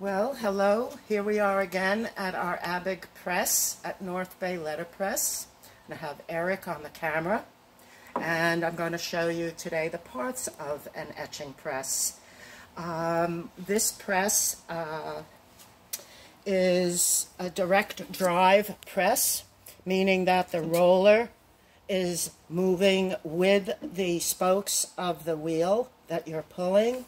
Well, hello. Here we are again at our Abig press at North Bay Letterpress. And I have Eric on the camera. And I'm going to show you today the parts of an etching press. This press is a direct drive press, meaning that the roller is moving with the spokes of the wheel that you're pulling,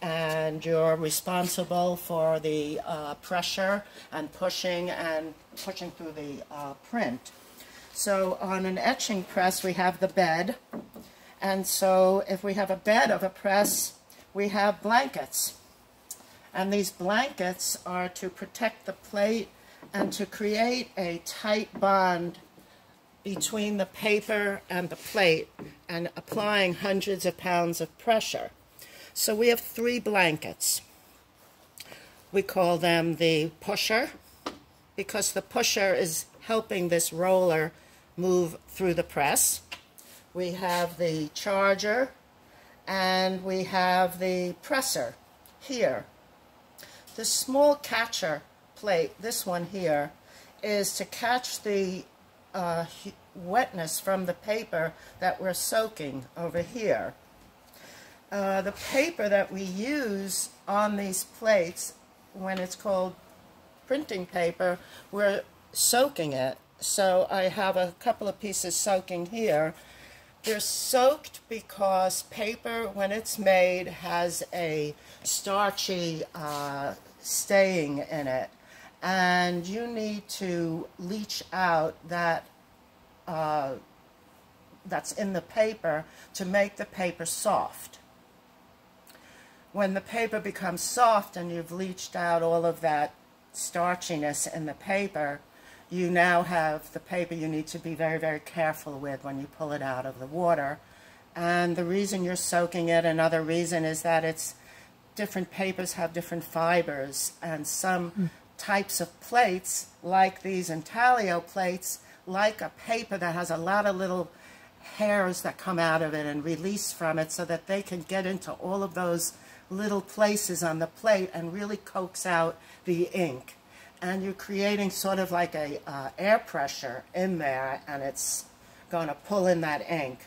and you're responsible for the pressure and pushing through the print. So on an etching press we have the bed, and so if we have a bed of a press we have blankets, and these blankets are to protect the plate and to create a tight bond between the paper and the plate and applying hundreds of pounds of pressure. So we have three blankets. We call them the pusher because the pusher is helping this roller move through the press. We have the charger and we have the presser here. The small catcher plate, this one here, is to catch the wetness from the paper that we're soaking over here. The paper that we use on these plates, when it's called printing paper, we're soaking it. So I have a couple of pieces soaking here. They're soaked because paper, when it's made, has a starchy staying in it. And you need to leach out that that's in the paper to make the paper soft. When the paper becomes soft and you've leached out all of that starchiness in the paper, you now have the paper you need to be very, very careful with when you pull it out of the water. And the reason you're soaking it, another reason, is that different papers have different fibers, and some types of plates, like these intaglio plates, like a paper that has a lot of little hairs that come out of it and release from it so that they can get into all of those little places on the plate and really coax out the ink. And you're creating sort of like a air pressure in there, and it's going to pull in that ink.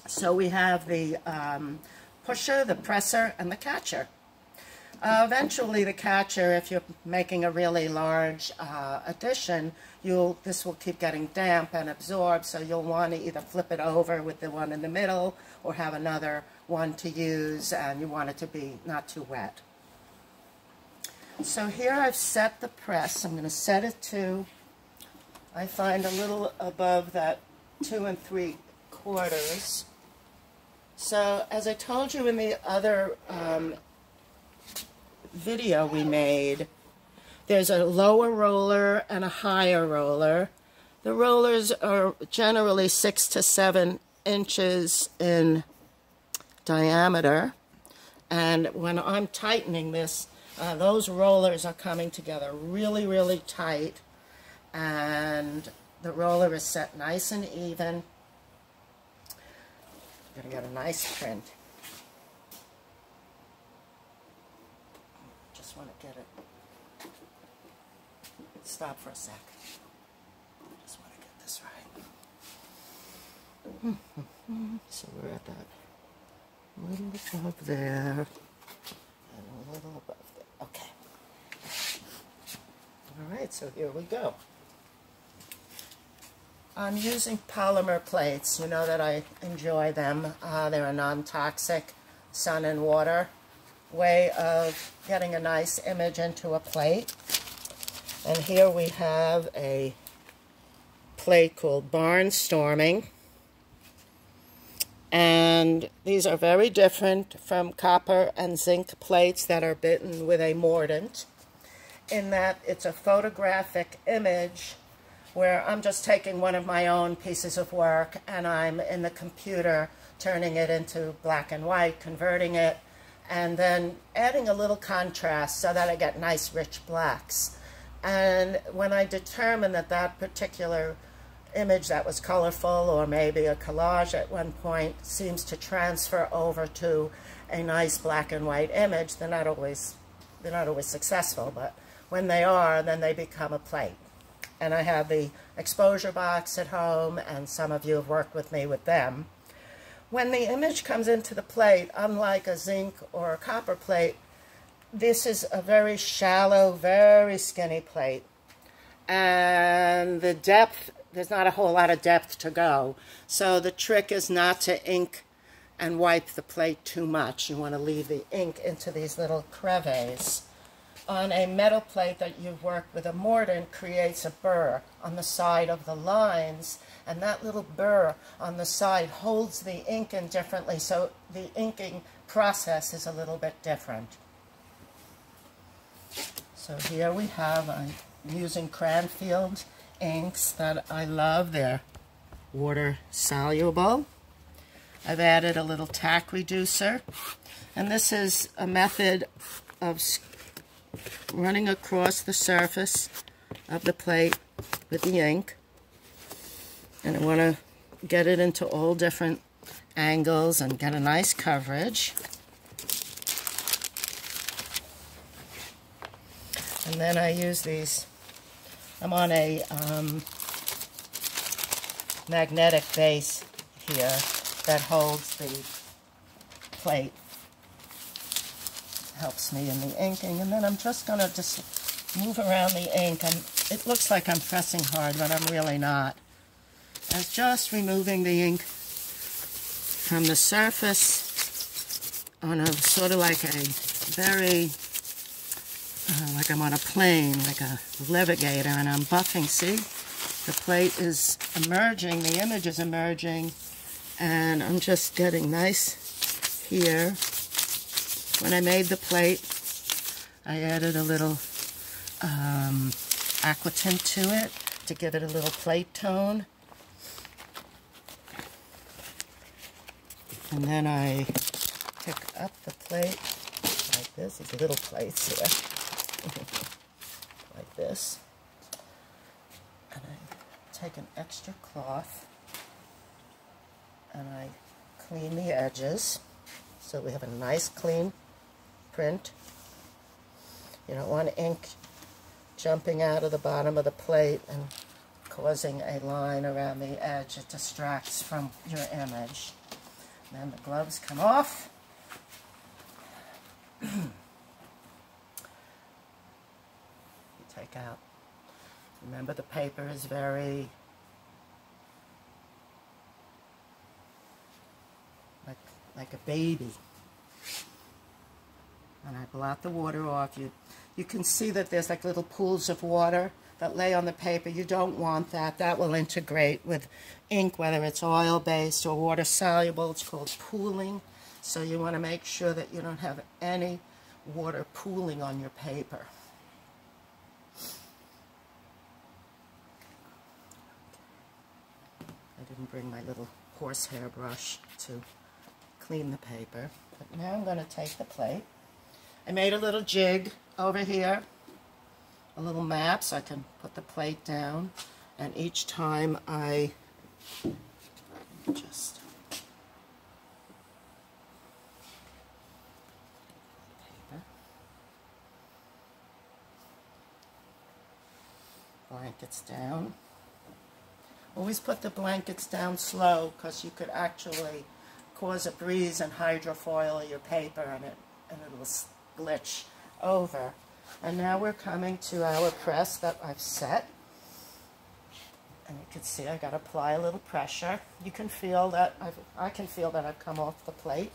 So we have the pusher, the presser, and the catcher. Eventually the catcher, if you're making a really large addition, this will keep getting damp and absorbed, so you'll want to either flip it over with the one in the middle or have another one to use, and you want it to be not too wet. So here I've set the press. I'm going to set it to, I find, a little above that 2 3/4. So as I told you in the other video we made, there's a lower roller and a higher roller. The rollers are generally 6 to 7 inches in diameter, and when I'm tightening this, those rollers are coming together really, really tight, and the roller is set nice and even. I'm going to get a nice print. Just want to get it. Stop for a sec. Just want to get this right. So we're at that little above there and a little above there. Okay. All right, so here we go. I'm using polymer plates. You know that I enjoy them. They're a non-toxic sun and water way of getting a nice image into a plate. And here we have a plate called Barnstorming. And these are very different from copper and zinc plates that are bitten with a mordant, in that it's a photographic image where I'm just taking one of my own pieces of work and I'm in the computer turning it into black and white, converting it, and then adding a little contrast so that I get nice rich blacks. And when I determine that that particular image that was colorful, or maybe a collage at one point, seems to transfer over to a nice black and white image, then that always they're not always successful, but when they are, then they become a plate. And I have the exposure box at home, and some of you have worked with me with them. When the image comes into the plate, unlike a zinc or a copper plate, this is a very shallow, very skinny plate. And the depth, there's not a whole lot of depth to go. So the trick is not to ink and wipe the plate too much. You want to leave the ink into these little crevices. On a metal plate that you've worked with a mordant creates a burr on the side of the lines, and that little burr on the side holds the ink in differently, so the inking process is a little bit different. So here we have, I'm using Cranfield inks that I love. They're water soluble. I've added a little tack reducer, and this is a method of running across the surface of the plate with the ink, and I want to get it into all different angles and get a nice coverage. And then I use these, I'm on a magnetic base here that holds the plate. Helps me in the inking, and then I'm just going to move around the ink, and it looks like I'm pressing hard, but I'm really not. I'm just removing the ink from the surface on a sort of like a very, like I'm on a plane, like a levigator, and I'm buffing. See, the plate is emerging, the image is emerging, and I'm just getting nice here. When I made the plate, I added a little aquatint to it to give it a little plate tone. And then I pick up the plate like this. These little plates here. Like this. And I take an extra cloth and I clean the edges so we have a nice clean print. You don't want ink jumping out of the bottom of the plate and causing a line around the edge. It distracts from your image. And then the gloves come off. You take out. Remember, the paper is very like a baby. And I blot the water off. You can see that there's like little pools of water that lay on the paper. You don't want that. That will integrate with ink, whether it's oil-based or water-soluble. It's called pooling. So you want to make sure that you don't have any water pooling on your paper. I didn't bring my little horsehair brush to clean the paper. But now I'm going to take the plate. I made a little jig over here, a little map so I can put the plate down, and each time I just paper, blankets down. Always put the blankets down slow, because you could actually cause a breeze and hydrofoil your paper, and it'll glitch over. And now we're coming to our press that I've set. And you can see I got to apply a little pressure. You can feel that I can feel that I've come off the plate.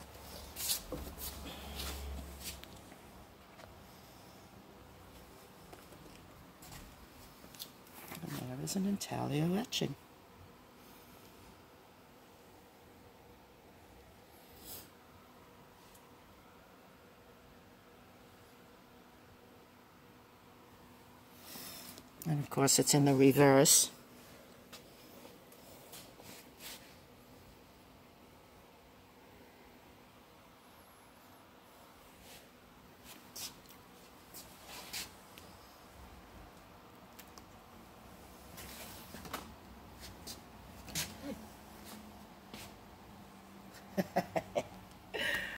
And there is an intaglio etching. And of course it's in the reverse.